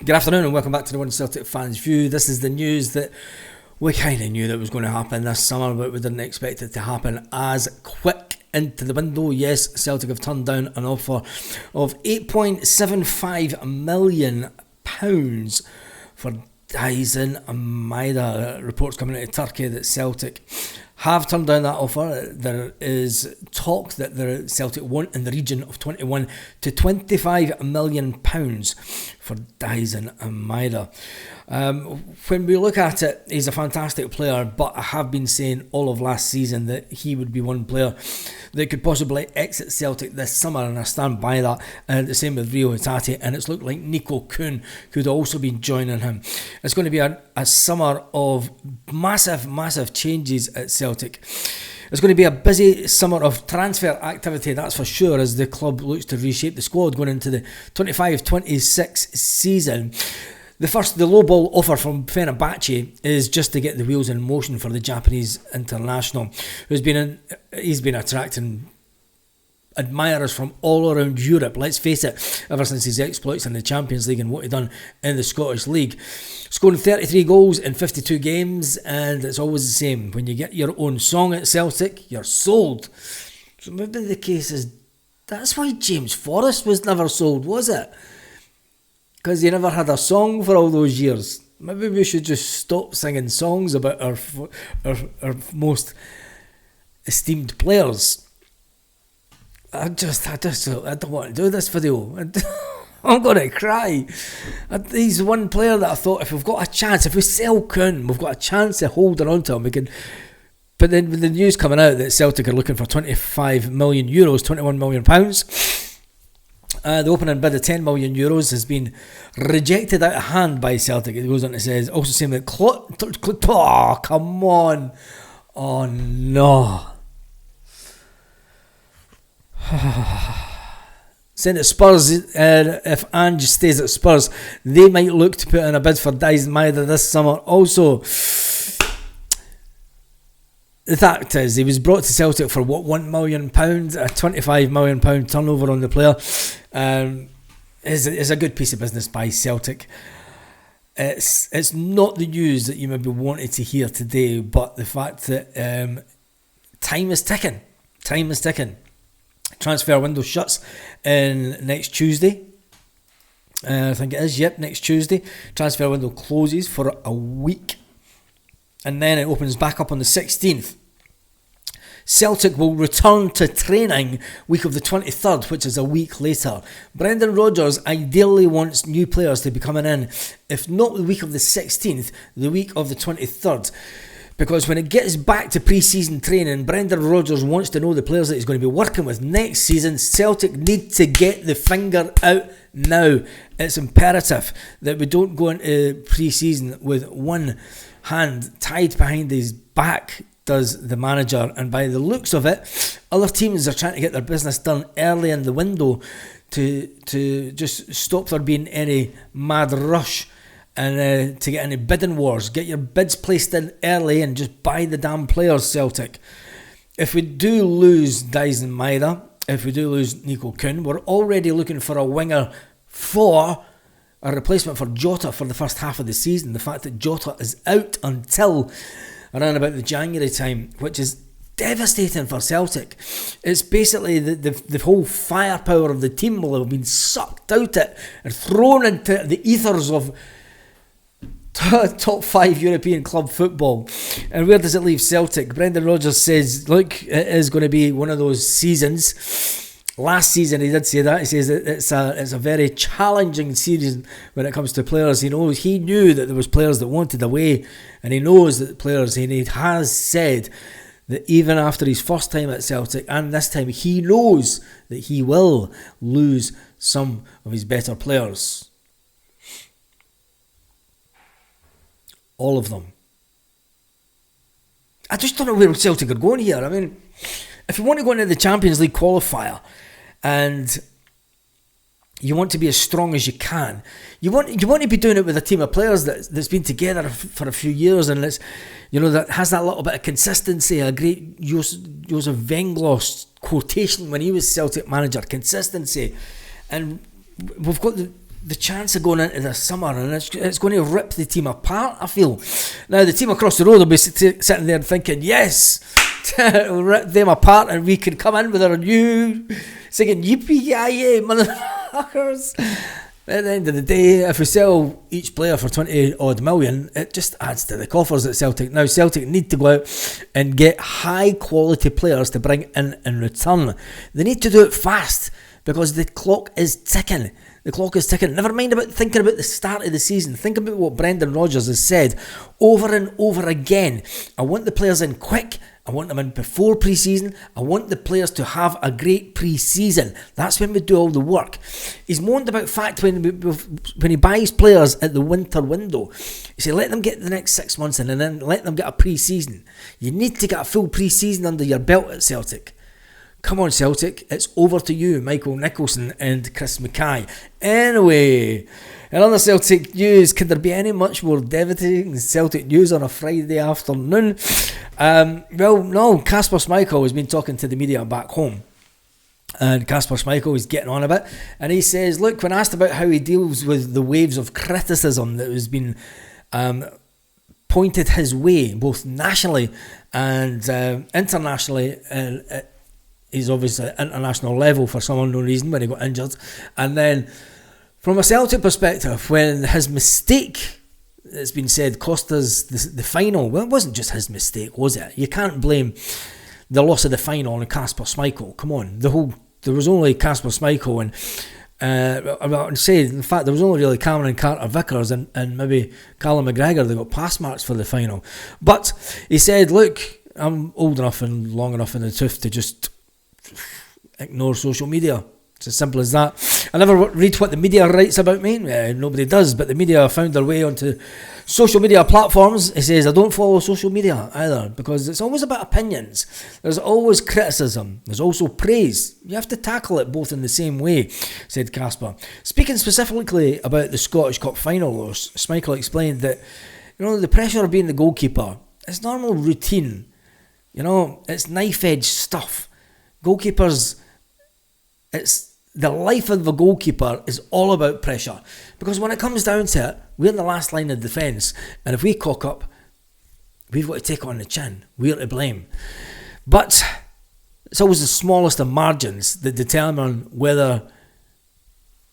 Good afternoon and welcome back to the One Celtic Fans View. This is the news that we kind of knew that was going to happen this summer, but we didn't expect it to happen as quick into the window. Yes, Celtic have turned down an offer of £8.75 million for Daizen and Maeda. Reports coming out of Turkey that Celtic have turned down that offer. There is talk that the Celtic want in the region of £21 to £25 million for Daizen and Maeda. When we look at it, he's a fantastic player, but I have been saying all of last season that he would be one player that could possibly exit Celtic this summer, and I stand by that. And the same with Rio Hatate, and it's looked like Nico Kuhn could also be joining him. It's going to be a summer of massive changes at Celtic. It's going to be a busy summer of transfer activity, that's for sure, as the club looks to reshape the squad going into the 25-26 season. The low ball offer from Fenerbahce is just to get the wheels in motion for the Japanese international, he's been attracting admirers from all around Europe. Let's face it, ever since his exploits in the Champions League and what he done in the Scottish League, scoring 33 goals in 52 games, and it's always the same. When you get your own song at Celtic, you're sold. So maybe the case is that's why James Forrest was never sold, was it? Because he never had a song for all those years. Maybe we should just stop singing songs about our most esteemed players. I don't want to do this video. I'm going to cry. He's one player that I thought, if we've got a chance, if we sell Kuhn, we've got a chance of holding on to him. We can. But then with the news coming out that Celtic are looking for €25 million, £21 million. The opening bid of €10 million has been rejected out of hand by Celtic. It goes on to say, also saying that oh, come on. Oh no. Saying that Spurs, if Ange stays at Spurs, they might look to put in a bid for Daizen Maeda this summer. Also, the fact is, he was brought to Celtic for £1 million, a £25 million turnover on the player. Is a good piece of business by Celtic. It's not the news that you maybe wanted to hear today, but the fact that time is ticking. Transfer window shuts next Tuesday. I think it is. Yep, next Tuesday. Transfer window closes for a week, and then it opens back up on the 16th. Celtic will return to training week of the 23rd, which is a week later. Brendan Rodgers ideally wants new players to be coming in, if not the week of the 16th, the week of the 23rd. Because when it gets back to pre-season training, Brendan Rodgers wants to know the players that he's going to be working with next season. Celtic need to get the finger out now. It's imperative that we don't go into pre-season with one hand tied behind his back, does the manager. And by the looks of it, other teams are trying to get their business done early in the window to just stop there being any mad rush and to get any bidding wars. Get your bids placed in early and just buy the damn players, Celtic. If we do lose Daizen Maeda, if we do lose Nico Kuhn, we're already looking for a winger for a replacement for Jota for the first half of the season. The fact that Jota is out until around about the January time, which is devastating for Celtic. It's basically the whole firepower of the team will have been sucked out it and thrown into the ethers of top 5 European club football. And where does it leave Celtic? Brendan Rodgers says, look, it is going to be one of those seasons. Last season he did say that. He says that it's a very challenging season when it comes to players. He knew that there was players that wanted away, and he knows that players, and he has said that even after his first time at Celtic and this time, he knows that he will lose some of his better players. All of them. I just don't know where Celtic are going here. I mean, if you want to go into the Champions League qualifier and you want to be as strong as you can, you want to be doing it with a team of players that's been together for a few years, and that has that little bit of consistency. A great Josef Venglos quotation when he was Celtic manager: consistency. And we've got the chance of going into the summer, and it's going to rip the team apart, I feel. Now, the team across the road will be sitting there thinking, yes, we'll rip them apart and we can come in with our new singing yippee-yi-yay, motherfuckers. At the end of the day, if we sell each player for 20 odd million, it just adds to the coffers at Celtic. Now, Celtic need to go out and get high quality players to bring in return. They need to do it fast because the clock is ticking. The clock is ticking. Never mind about thinking about the start of the season. Think about what Brendan Rodgers has said over and over again. I want the players in quick. I want them in before pre-season. I want the players to have a great pre-season. That's when we do all the work. He's moaned about the fact when he buys players at the winter window. He said, let them get the next 6 months in and then let them get a pre-season. You need to get a full pre-season under your belt at Celtic. Come on, Celtic. It's over to you, Michael Nicholson and Chris Mackay. Anyway, in other Celtic news, could there be any much more devastating Celtic news on a Friday afternoon? Well, no. Kasper Schmeichel has been talking to the media back home. And Kasper Schmeichel is getting on a bit. And he says, look, when asked about how he deals with the waves of criticism that has been pointed his way, both nationally and internationally, he's obviously at international level for some unknown reason when he got injured. And then from a Celtic perspective, when his mistake, it's been said, cost us the final. Well, it wasn't just his mistake, was it? You can't blame the loss of the final on Kasper Schmeichel. Come on. There was only Kasper Schmeichel and I would say, in fact, there was only really Cameron Carter-Vickers and maybe Callum McGregor that got pass marks for the final. But he said, look, I'm old enough and long enough in the tooth to just ignore social media. It's as simple as that. I never read what the media writes about me. Nobody does, but the media found their way onto social media platforms. He says, I don't follow social media either because it's always about opinions. There's always criticism. There's also praise. You have to tackle it both in the same way, said Kasper. Speaking specifically about the Scottish Cup final, Schmeichel explained that, the pressure of being the goalkeeper is normal routine. It's knife-edge stuff. Goalkeepers, it's the life of the goalkeeper is all about pressure. Because when it comes down to it, we're in the last line of defence. And if we cock up, we've got to take on the chin. We're to blame. But it's always the smallest of margins that determine whether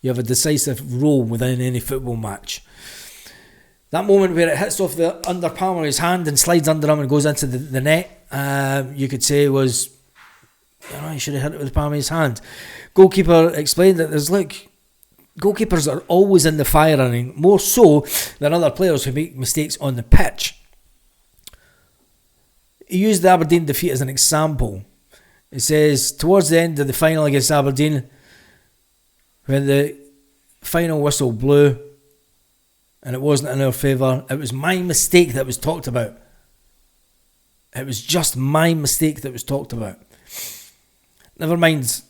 you have a decisive role within any football match. That moment where it hits off the under palm of his hand and slides under him and goes into the net, you could say was, he should have hit it with the palm of his hand. Goalkeeper explained that goalkeepers are always in the firing, more so than other players who make mistakes on the pitch. He used the Aberdeen defeat as an example. He says, towards the end of the final against Aberdeen, when the final whistle blew and it wasn't in our favour, it was my mistake that was talked about. It was just my mistake that was talked about. Never mind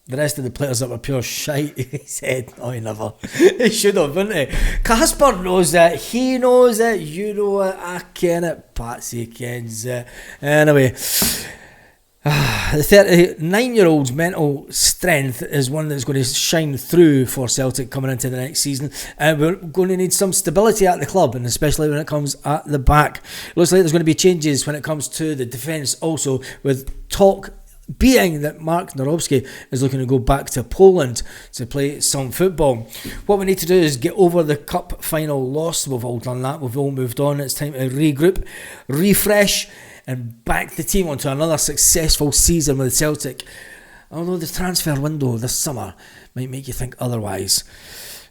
the rest of the players that were pure shite, he said. No, he never. He should have, wouldn't he? Kasper knows it. He knows it. You know it. I ken it. Patsy kens it. Anyway, the 39-year-old's mental strength is one that's going to shine through for Celtic coming into the next season. And we're going to need some stability at the club, and especially when it comes at the back. Looks like there's going to be changes when it comes to the defence also, with talk being that Mark Norowski is looking to go back to Poland to play some football. What we need to do is get over the cup final loss. We've all done that. We've all moved on. It's time to regroup, refresh, and back the team onto another successful season with Celtic. Although the transfer window this summer might make you think otherwise.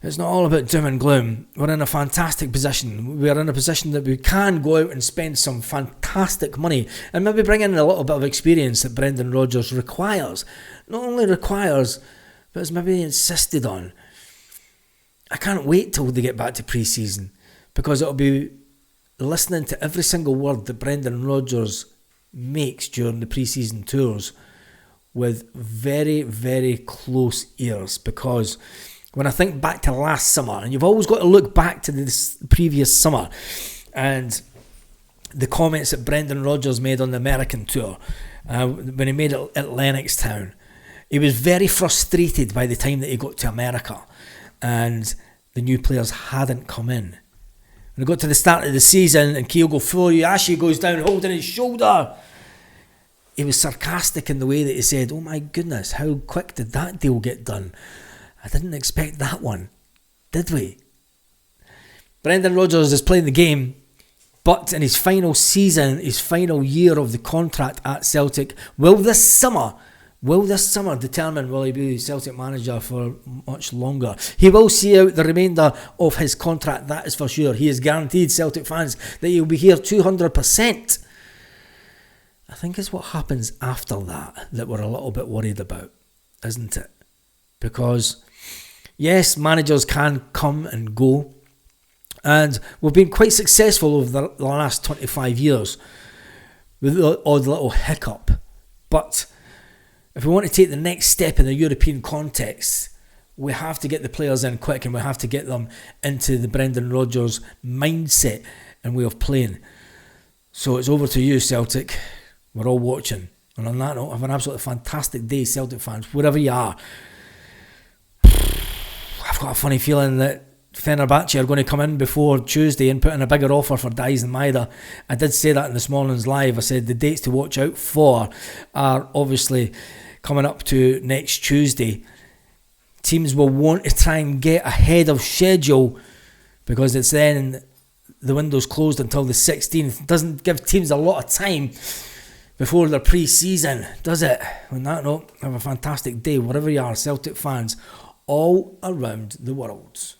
It's not all about doom and gloom. We're in a fantastic position. We're in a position that we can go out and spend some fantastic money and maybe bring in a little bit of experience that Brendan Rodgers requires. Not only requires, but is maybe insisted on. I can't wait till they get back to pre-season because it'll be listening to every single word that Brendan Rodgers makes during the pre-season tours with very, very close ears, because when I think back to last summer, and you've always got to look back to this previous summer, and the comments that Brendan Rodgers made on the American tour, when he made it at Lennoxtown, he was very frustrated by the time that he got to America. and the new players hadn't come in. When it got to the start of the season and Kyogo Furuhashi goes down holding his shoulder, he was sarcastic in the way that he said, "Oh my goodness, how quick did that deal get done? I didn't expect that one, did we?" Brendan Rodgers is playing the game, but in his final season, his final year of the contract at Celtic, will this summer determine will he be Celtic manager for much longer? He will see out the remainder of his contract, that is for sure. He has guaranteed Celtic fans that he'll be here 200%. I think it's what happens after that we're a little bit worried about, isn't it? Because, yes, managers can come and go, and we've been quite successful over the last 25 years with the odd little hiccup. But if we want to take the next step in the European context, we have to get the players in quick, and we have to get them into the Brendan Rodgers mindset and way of playing. So it's over to you, Celtic. We're all watching. And on that note, have an absolutely fantastic day, Celtic fans, wherever you are. I've got a funny feeling that Fenerbahce are going to come in before Tuesday and put in a bigger offer for Daizen Maeda. I did say that in this morning's live. I said the dates to watch out for are obviously coming up to next Tuesday. Teams will want to try and get ahead of schedule because it's then the window's closed until the 16th. It doesn't give teams a lot of time before their pre-season, does it? On that note, have a fantastic day wherever you are, Celtic fans all around the world.